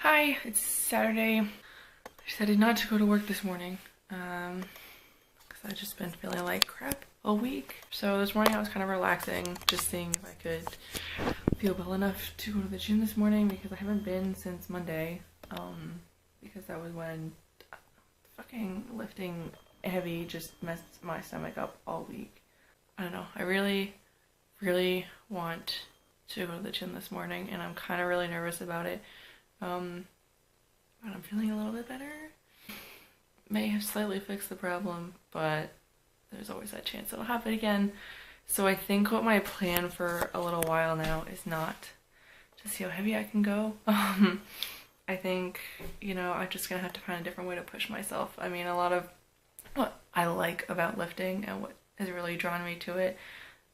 Hi, it's Saturday. I decided not to go to work this morning because I've just been feeling like crap all week. So this morning I was kind of relaxing, just seeing if I could feel well enough to go to the gym this morning because I haven't been since Monday. Because that was when fucking lifting heavy just messed my stomach up all week. I don't know. I really want to go to the gym this morning, and I'm kind of really nervous about it. But I'm feeling a little bit better. May have slightly fixed the problem, but there's always that chance it'll happen again. So I think what my plan for a little while now is not to see how heavy I can go. I think, I'm just gonna have to find a different way to push myself. I mean, a lot of what I like about lifting and what has really drawn me to it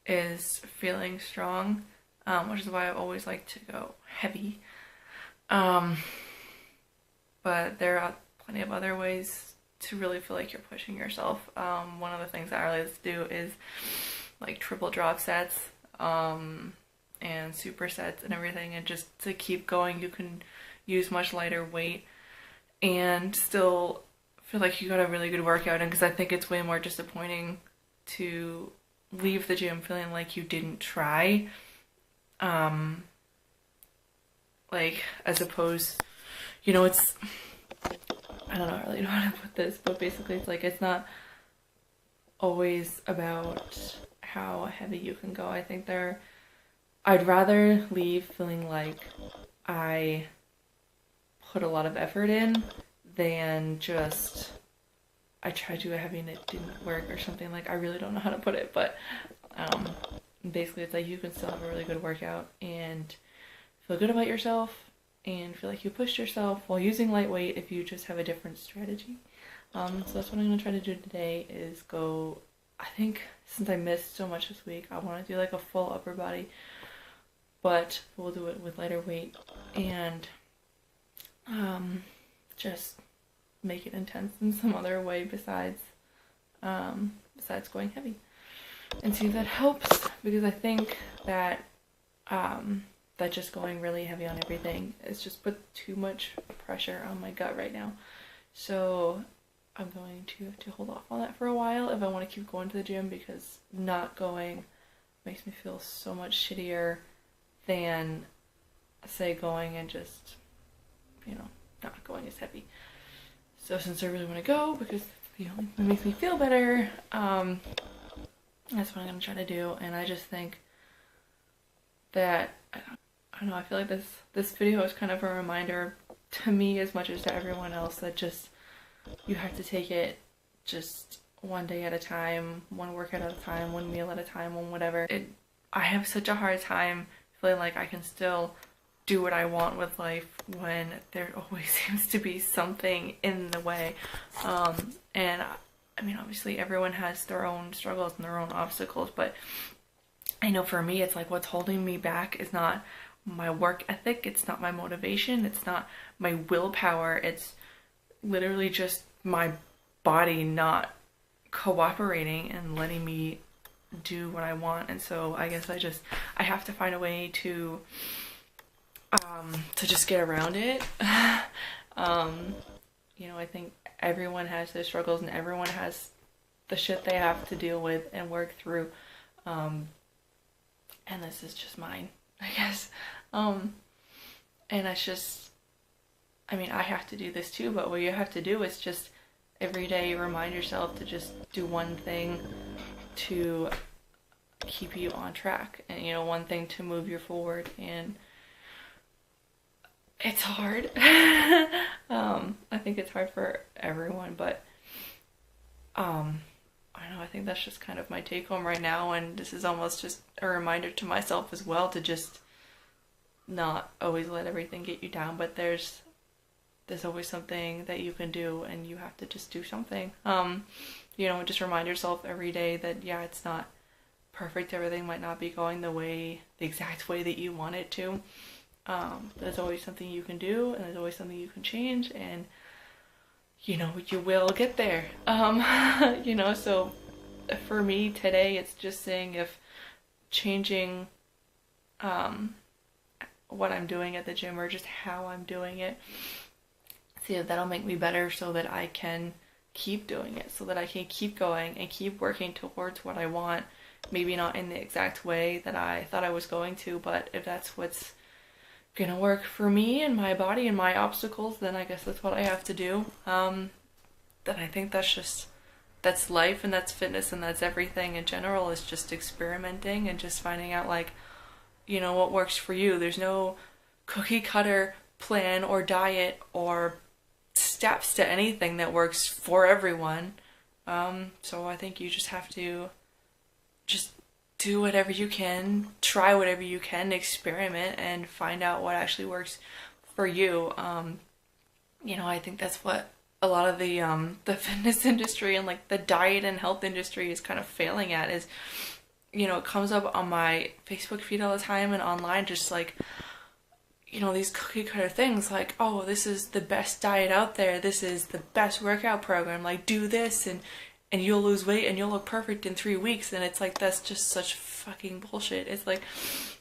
is feeling strong, which is why I've always liked to go heavy. But there are plenty of other ways to really feel like you're pushing yourself. One of the things that I like to do is like triple drop sets, and supersets and everything, and just to keep going you can use much lighter weight and still feel like you got a really good workout in, because I think it's way more disappointing to leave the gym feeling like you didn't try, like as opposed, it's, I don't really know how to put this, but basically it's like it's not always about how heavy you can go. I think I'd rather leave feeling like I put a lot of effort in than just I tried to do a heavy and it didn't work or something. Like, I really don't know how to put it, but basically it's like you can still have a really good workout and feel good about yourself and feel like you pushed yourself while using lightweight if you just have a different strategy. So that's what I'm going to try to do today is go, I think since I missed so much this week, I want to do like a full upper body, but we'll do it with lighter weight and just make it intense in some other way besides going heavy, and see if that helps, because I think that that just going really heavy on everything is just put too much pressure on my gut right now. So I'm going to hold off on that for a while if I want to keep going to the gym, because not going makes me feel so much shittier than, say, going and just, not going as heavy. So since I really want to go, because it's the only thing that makes me feel better, that's what I'm going to try to do. And I just think that, I don't know, I feel like this video is kind of a reminder to me as much as to everyone else that just, you have to take it just one day at a time, one workout at a time, one meal at a time, one whatever. I have such a hard time feeling like I can still do what I want with life when there always seems to be something in the way. And I mean, obviously everyone has their own struggles and their own obstacles, but I know for me it's like what's holding me back is not my work ethic, it's not my motivation, it's not my willpower, it's literally just my body not cooperating and letting me do what I want. And so I guess I have to find a way to just get around it. I think everyone has their struggles and everyone has the shit they have to deal with and work through, and this is just mine, I guess. And it's just, I mean, I have to do this too, but what you have to do is just every day remind yourself to just do one thing to keep you on track, and one thing to move you forward. And it's hard. I think it's hard for everyone, but I don't know, I think that's just kind of my take home right now, and this is almost just a reminder to myself as well to just not always let everything get you down, but there's always something that you can do, and you have to just do something. Just remind yourself every day that, yeah, it's not perfect, everything might not be going the exact way that you want it to. There's always something you can do, and there's always something you can change, and you will get there. So for me today, it's just saying if changing what I'm doing at the gym or just how I'm doing it. See if that'll make me better so that I can keep doing it, so that I can keep going and keep working towards what I want. Maybe not in the exact way that I thought I was going to, but if that's what's gonna work for me and my body and my obstacles, then I guess that's what I have to do. Then I think that's life and that's fitness and that's everything in general, is just experimenting and just finding out, like, what works for you. There's no cookie cutter plan or diet or steps to anything that works for everyone. So I think you just have to just do whatever you can, try whatever you can, experiment, and find out what actually works for you. I think that's what a lot of the fitness industry and like the diet and health industry is kind of failing at. Is, it comes up on my Facebook feed all the time and online, just like, these cookie cutter things like, oh, this is the best diet out there, this is the best workout program, like do this and you'll lose weight and you'll look perfect in 3 weeks. And it's like, that's just such fucking bullshit. It's like,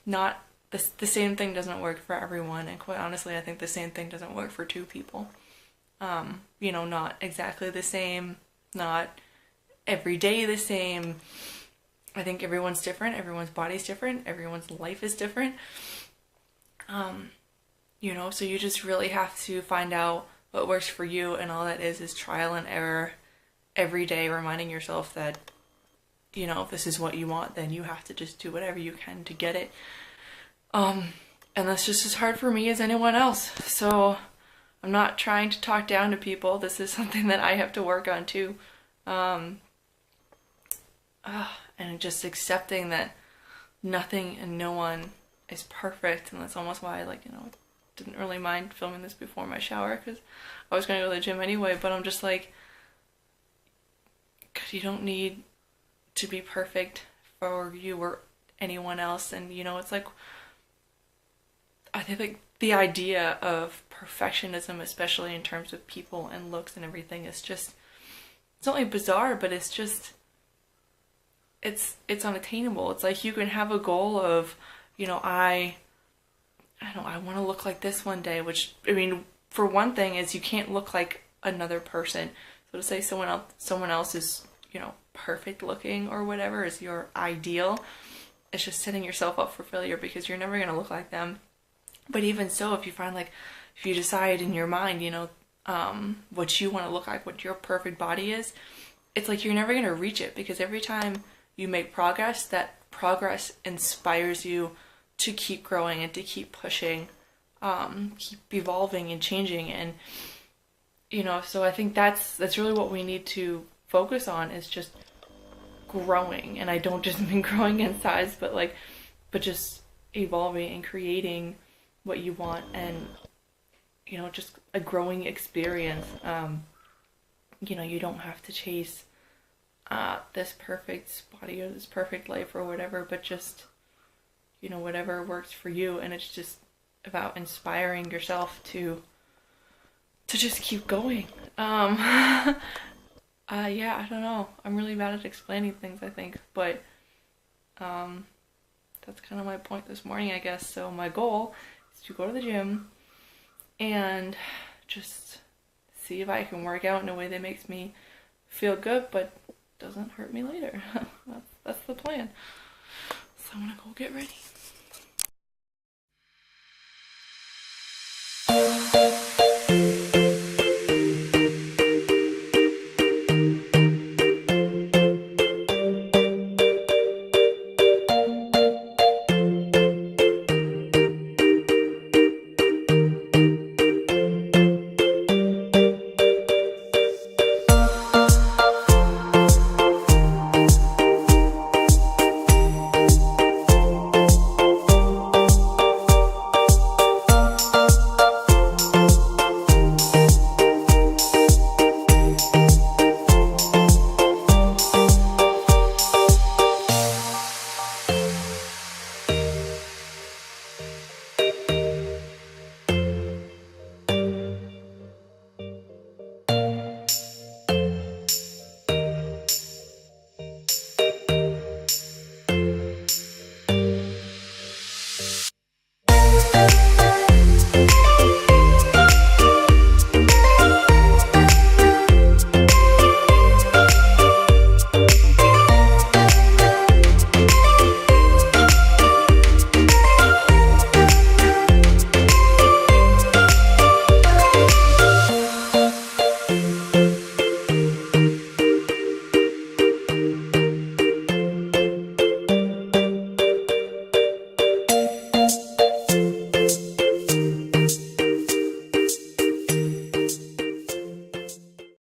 not the same thing doesn't work for everyone, and quite honestly I think the same thing doesn't work for two people. Not exactly the same, not every day the same. I think everyone's different, everyone's body's different, everyone's life is different. So you just really have to find out what works for you, and all that is trial and error every day, reminding yourself that, if this is what you want, then you have to just do whatever you can to get it. And that's just as hard for me as anyone else. So I'm not trying to talk down to people. This is something that I have to work on too. And just accepting that nothing and no one is perfect. And that's almost why I didn't really mind filming this before my shower, because I was going to go to the gym anyway. But I'm just like, God, you don't need to be perfect for you or anyone else. And it's like, I think like the idea of perfectionism, especially in terms of people and looks and everything, is just, it's not like bizarre, but it's just, it's unattainable. It's like you can have a goal of, I want to look like this one day, which, I mean, for one thing is you can't look like another person. So to say someone else is, perfect looking or whatever is your ideal, it's just setting yourself up for failure, because you're never going to look like them. But even so, if you decide in your mind, what you want to look like, what your perfect body is, it's like you're never going to reach it, because every time you make progress, that progress inspires you to keep growing and to keep pushing, keep evolving and changing. And, so I think that's really what we need to focus on, is just growing. And I don't just mean growing in size, but just evolving and creating what you want, and just a growing experience. You don't have to chase this perfect body or this perfect life or whatever, but just whatever works for you. And it's just about inspiring yourself to just keep going. Yeah, I don't know, I'm really bad at explaining things, I think, but that's kind of my point this morning, I guess. So my goal is to go to the gym and just see if I can work out in a way that makes me feel good but doesn't hurt me later. That's the plan. So I'm gonna go get ready.